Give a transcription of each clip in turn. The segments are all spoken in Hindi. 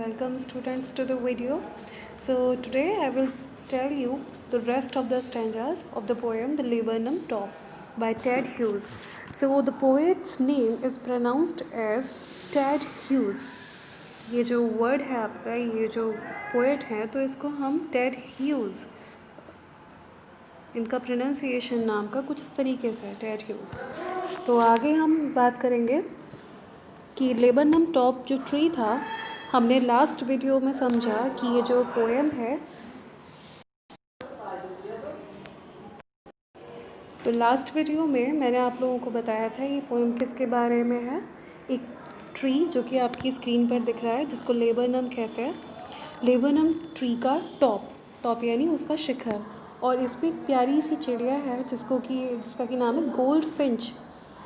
Welcome students to the video. So today I will tell you the rest of the stanzas of the poem The Laburnum Top by Ted Hughes. So the poet's name is pronounced as Ted Hughes. ये जो वर्ड है आपका, ये जो पोएट है, तो इसको हम टेड ह्यूज़, इनका प्रोनाउंसिएशन नाम का कुछ इस तरीके से है, टेड ह्यूज़। तो आगे हम बात करेंगे कि लेबनम टॉप जो ट्री था, हमने लास्ट वीडियो में समझा कि ये जो पोएम है, तो लास्ट वीडियो में मैंने आप लोगों को बताया था ये पोएम किसके बारे में है। एक ट्री जो कि आपकी स्क्रीन पर दिख रहा है, जिसको लेबनम कहते हैं। लेबनम ट्री का टॉप यानी उसका शिखर, और इसमें एक प्यारी सी चिड़िया है जिसका कि नाम है गोल्ड फिंच।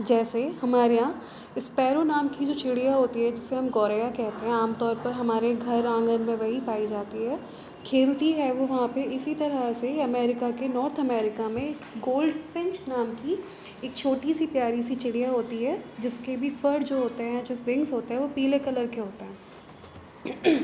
जैसे हमारे यहाँ स्पैरो नाम की जो चिड़िया होती है, जिसे हम गौरैया कहते हैं, आमतौर पर हमारे घर आंगन में वही पाई जाती है, खेलती है वो वहाँ पे। इसी तरह से अमेरिका के नॉर्थ अमेरिका में गोल्ड फिंच नाम की एक छोटी सी प्यारी सी चिड़िया होती है, जिसके भी फर जो होते हैं, जो विंग्स होते हैं, वो पीले कलर के होते हैं।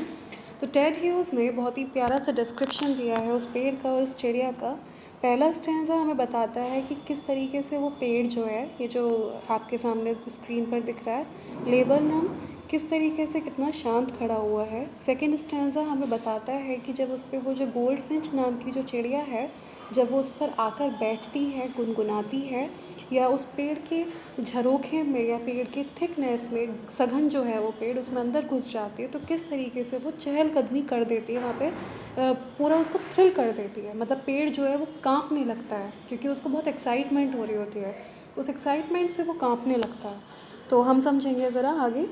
तो टेड ह्यूज़ ने बहुत ही प्यारा सा डिस्क्रिप्शन दिया है उस पेड़ का और उस चिड़िया का। पहला स्टैंजा हमें बताता है कि किस तरीके से वो पेड़ जो है, ये जो आपके सामने स्क्रीन पर दिख रहा है, लेबनम, किस तरीके से कितना शांत खड़ा हुआ है। सेकंड स्टैंजा हमें बताता है कि जब उस पर वो जो गोल्ड फिंच नाम की जो चिड़िया है, जब वो उस पर आकर बैठती है, गुनगुनाती है, या उस पेड़ के झरोखे में या पेड़ के थिकनेस में, सघन जो है वो पेड़ उसमें अंदर घुस जाती है, तो किस तरीके से वो चहलकदमी कर देती है वहाँ पे, पूरा उसको थ्रिल कर देती है। मतलब पेड़ जो है वो कांपने लगता है, क्योंकि उसको बहुत एक्साइटमेंट हो रही होती है, उस एक्साइटमेंट से वो कांपने लगता है। तो हम समझेंगे ज़रा आगे।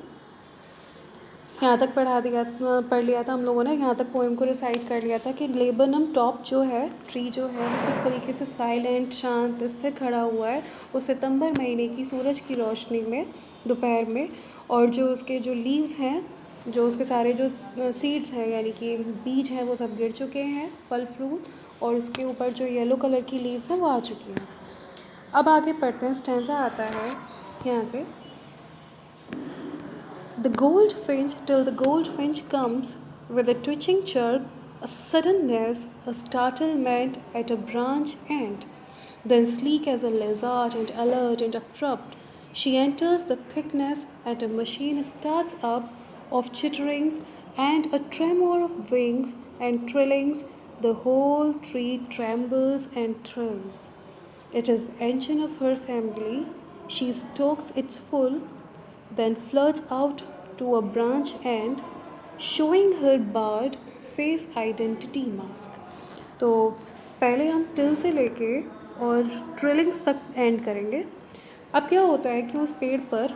यहाँ तक पढ़ लिया था हम लोगों ने, यहाँ तक पोएम को रिसाइट कर लिया था कि लेबनम टॉप जो है, ट्री जो है, वो किस तरीके से साइलेंट, शांत, स्थिर खड़ा हुआ है उस सितंबर महीने की सूरज की रोशनी में, दोपहर में। और जो उसके जो लीव्स हैं, जो उसके सारे जो सीड्स हैं, यानी कि बीज हैं, वो सब गिर चुके हैं, फल फ्रूट, और उसके ऊपर जो येलो कलर की लीव्स हैं वो आ चुकी हैं। अब आगे पढ़ते हैं। स्टैंजा आता है यहाँ से, The goldfinch, till the goldfinch comes with a twitching chirp, a suddenness, a startlement at a branch end. Then sleek as a lizard and alert and abrupt, she enters the thickness and a machine starts up of chitterings and a tremor of wings and trillings. The whole tree trembles and thrills. It is the engine of her family. She stokes its full, then flirts out to a branch end, showing her barred face identity mask. तो पहले हम टिल से लेके और ट्रिलिंग्स तक एंड करेंगे। अब क्या होता है कि उस पेड़ पर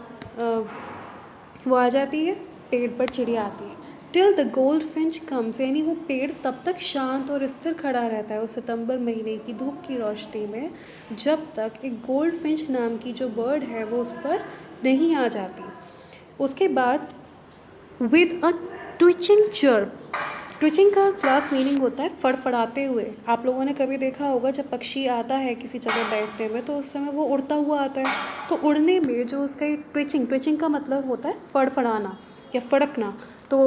वो आ जाती है, पेड़ पर चिड़िया आती है। Till the gold Finch comes, यानी वो पेड़ तब तक शांत और स्थिर खड़ा रहता है उस सितंबर महीने की धूप की रोशनी में, जब तक एक गोल्ड फिंच नाम की जो बर्ड है वो उस पर नहीं आ जाती। उसके बाद with a twitching chirp, twitching का क्लास मीनिंग होता है फड़फड़ाते हुए। आप लोगों ने कभी देखा होगा जब पक्षी आता है किसी जगह बैठने में, तो उस समय वो उड़ता हुआ आता है, तो उड़ने में जो उसका ट्विचिंग का मतलब होता है फड़फड़ाना या फड़कना। तो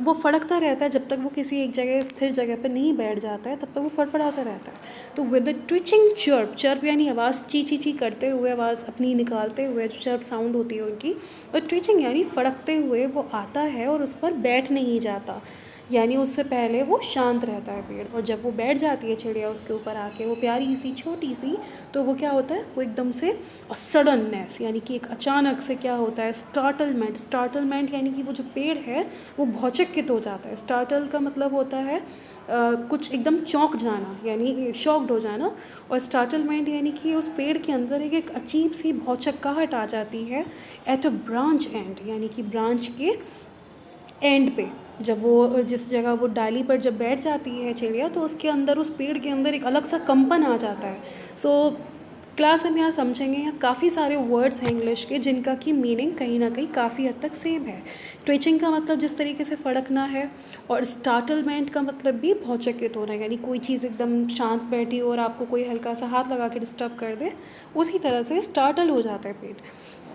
वो फड़कता रहता है जब तक वो किसी एक जगह, स्थिर जगह पर नहीं बैठ जाता है, तब तक वो फड़फड़ाता रहता है। तो with the twitching chirp, chirp यानी आवाज़, ची ची ची करते हुए, आवाज़ अपनी निकालते हुए जो चर्प साउंड होती है उनकी, और ट्विचिंग यानी फड़कते हुए वो आता है और उस पर बैठ नहीं जाता, यानी उससे पहले वो शांत रहता है पेड़। और जब वो बैठ जाती है चिड़िया उसके ऊपर आके, वो प्यारी सी छोटी सी, तो वो क्या होता है, वो एकदम से सडननेस, यानी कि एक अचानक से क्या होता है, स्टार्टलमेंट यानी कि वो जो पेड़ है वो भौचकित हो जाता है। स्टार्टल का मतलब होता है कुछ एकदम चौंक जाना, यानी शॉक्ड हो जाना, और स्टार्टलमेंट यानी कि उस पेड़ के अंदर एक अजीब सी भौचक्काहट आ जाती है एट अ ब्रांच एंड, यानी कि ब्रांच के एंड पे। जब वो जिस जगह वो डाली पर जब बैठ जाती है चिड़िया, तो उसके अंदर, उस पेड़ के अंदर एक अलग सा कंपन आ जाता है। सो क्लास हम यहाँ समझेंगे, यहाँ काफ़ी सारे वर्ड्स हैं इंग्लिश के जिनका की मीनिंग कहीं ना कहीं काफ़ी हद तक सेम है। ट्विचिंग का मतलब जिस तरीके से फड़कना है, और स्टार्टलमेंट का मतलब भी भौचकित होना है, यानी कोई चीज़ एकदम शांत बैठी हो और आपको कोई हल्का सा हाथ लगा के डिस्टर्ब कर दे, उसी तरह से स्टार्टल हो जाता है पेड़।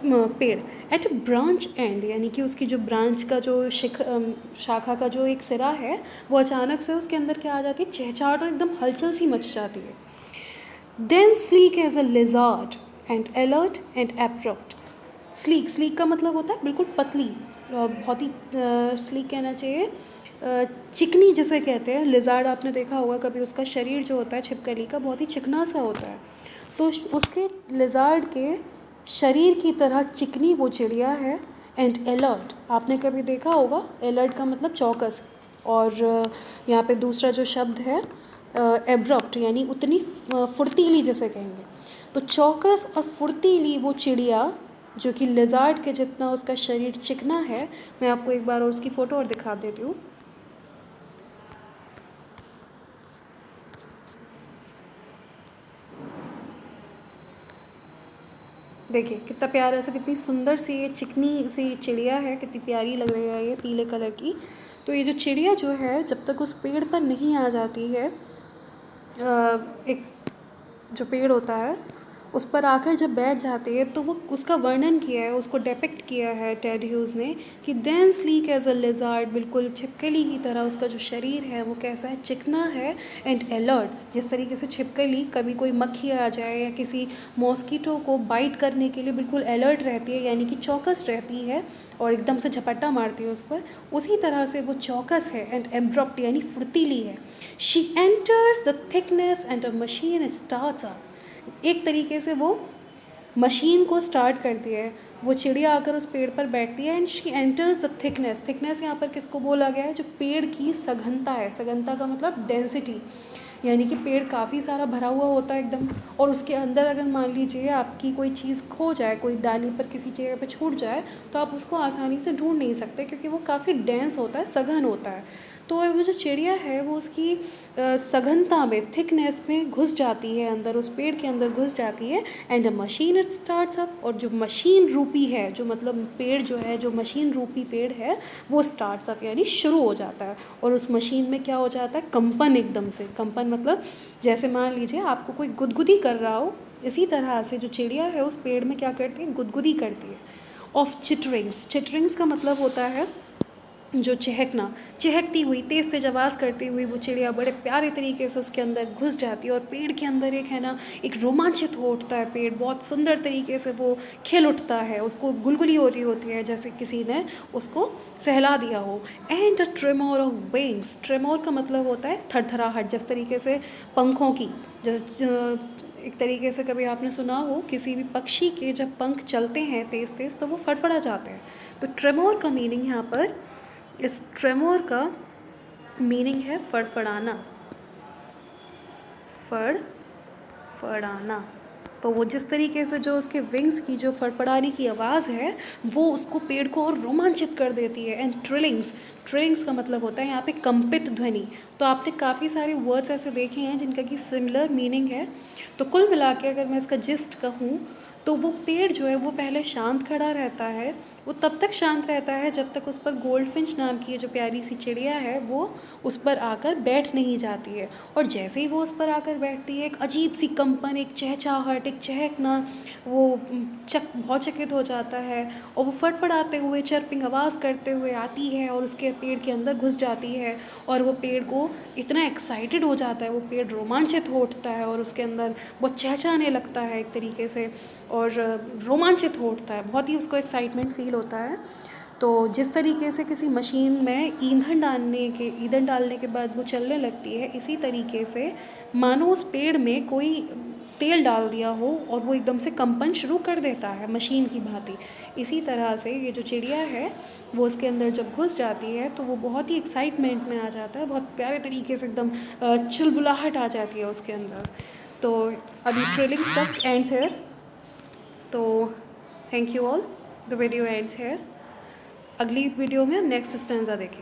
पेड़ एट अ ब्रांच एंड, यानी कि उसकी जो ब्रांच का जो शाखा का जो एक सिरा है वो अचानक से उसके अंदर क्या आ जाती है, चहचहाहट और एकदम हलचल सी मच जाती है. Then sleek as a lizard and alert and abrupt. Sleek, sleek का मतलब होता है बिल्कुल पतली, बहुत ही स्लीक कहना चाहिए, चिकनी जिसे कहते हैं. लिजार्ड आपने देखा होगा कभी, उसका शरीर जो होता है छिपकली का बहुत ही चिकना सा होता है. तो उसके लिजार्ड के शरीर की तरह चिकनी वो चिड़िया है. एंड अलर्ट, आपने कभी देखा होगा, अलर्ट का मतलब चौकस. और यहाँ पे दूसरा जो शब्द है एब्रप्ट, यानी उतनी फुर्तीली जिसे कहेंगे. तो चौकस और फुर्तीली वो चिड़िया जो कि लिजार्ड के जितना उसका शरीर चिकना है. मैं आपको एक बार उसकी फ़ोटो और दिखा देती हूँ. देखिए कितना प्यारा सा, कितनी सुंदर सी ये चिकनी सी चिड़िया है, कितनी प्यारी लग रही है ये पीले कलर की. तो ये जो चिड़िया जो है जब तक उस पेड़ पर नहीं आ जाती है, एक जो पेड़ होता है उस पर आकर जब बैठ जाती है, तो वो उसका वर्णन किया है, उसको डेपिक्ट किया है टेड ह्यूज़ ने कि then sleek as a lizard, बिल्कुल छिपकली की तरह उसका जो शरीर है वो कैसा है, चिकना है. एंड अलर्ट, जिस तरीके से छिपकली कभी कोई मक्खी आ जाए या किसी मॉस्किटो को बाइट करने के लिए बिल्कुल अलर्ट रहती है, यानी कि चौकस रहती है और एकदम से झपट्टा मारती है उस पर, उसी तरह से वो चौकस है. एंड एब्रप्ट यानी फुर्तीली है. She enters the thickness and a machine starts up. एक तरीके से वो मशीन को स्टार्ट करती है. वो चिड़िया आकर उस पेड़ पर बैठती है. And she enters the thickness, thickness यहाँ पर किसको बोला गया है, जो पेड़ की सघनता है. सघनता का मतलब डेंसिटी, यानी कि पेड़ काफ़ी सारा भरा हुआ होता है एकदम, और उसके अंदर अगर मान लीजिए आपकी कोई चीज़ खो जाए, कोई डाली पर किसी जगह पर छूट जाए, तो आप उसको आसानी से ढूंढ नहीं सकते क्योंकि वो काफ़ी डेंस होता है, सघन होता है. तो वो जो चिड़िया है वो उसकी सघनता में, थिकनेस में घुस जाती है, अंदर उस पेड़ के अंदर घुस जाती है. And a machine it starts up, और जो मशीन रूपी है, जो मतलब पेड़ जो है, जो मशीन रूपी पेड़ है वो स्टार्ट्स अप यानी शुरू हो जाता है. और उस मशीन में क्या हो जाता है, कंपन, एकदम से कंपन, मतलब जैसे मान लीजिए आपको कोई गुदगुदी कर रहा हो, इसी तरह से जो चिड़िया है उस पेड़ में क्या करती है, गुदगुदी करती है. ऑफ चिटरिंग्स, चिटरिंग्स का मतलब होता है जो चहकना, चहकती हुई, तेज़ तेज़ आवाज़ करती हुई वो चिड़िया बड़े प्यारे तरीके से उसके अंदर घुस जाती है. और पेड़ के अंदर एक है ना, एक रोमांचित हो उठता है पेड़, बहुत सुंदर तरीके से वो खिल उठता है, उसको गुलगुली हो रही होती है जैसे किसी ने उसको सहला दिया हो. And a tremor of wings, tremor का मतलब होता है थरथराहट, जिस तरीके से पंखों की, जैसे एक तरीके से कभी आपने सुना हो किसी भी पक्षी के जब पंख चलते हैं तेज़ तेज़ तो वो फड़फड़ा जाते हैं. तो ट्रेमोर का मीनिंग यहाँ पर, इस ट्रेमोर का मीनिंग है फड़फड़ाना, फड़फड़ाना. तो वो जिस तरीके से जो उसके विंग्स की जो फड़फड़ाने की आवाज़ है वो उसको पेड़ को और रोमांचित कर देती है. एंड ट्रिलिंग्स, ट्रिलिंग्स का मतलब होता है यहाँ पे कंपित ध्वनि. तो आपने काफ़ी सारे वर्ड्स ऐसे देखे हैं जिनका कि सिमिलर मीनिंग है. तो कुल मिला के अगर मैं इसका जिस्ट कहूँ तो वो पेड़ जो है वो पहले शांत खड़ा रहता है. वो तब तक शांत रहता है जब तक उस पर गोल्डफिंच नाम की जो प्यारी सी चिड़िया है वो उस पर आकर बैठ नहीं जाती है. और जैसे ही वो उस पर आकर बैठती है, एक अजीब सी कंपन, एक चहचहाहट, एक चहकना, वो बहुत चकित हो जाता है. और वो फड़फड़ाते हुए, चर्पिंग आवाज़ करते हुए आती है और उसके पेड़ के अंदर घुस जाती है. और वो पेड़ को इतना एक्साइटेड हो जाता है, वो पेड़ रोमांचित हो उठता है और उसके अंदर बहुत चहचहाने लगता है एक तरीके से, और रोमांचित हो उठता है, बहुत ही उसको एक्साइटमेंट फील होता है. तो जिस तरीके से किसी मशीन में ईंधन डालने के बाद वो चलने लगती है, इसी तरीके से मानो उस पेड़ में कोई तेल डाल दिया हो और वो एकदम से कंपन शुरू कर देता है मशीन की भांति. इसी तरह से ये जो चिड़िया है वो उसके अंदर जब घुस जाती है तो वो बहुत ही एक्साइटमेंट में आ जाता है, बहुत प्यारे तरीके से एकदम चुलबुलाहट आ जाती है उसके अंदर. तो अभी ट्रेलिंग तक एंड्स हेयर. तो thank you all, the video ends here. अगली वीडियो में हम नेक्स्ट स्टैंजा देखेंगे.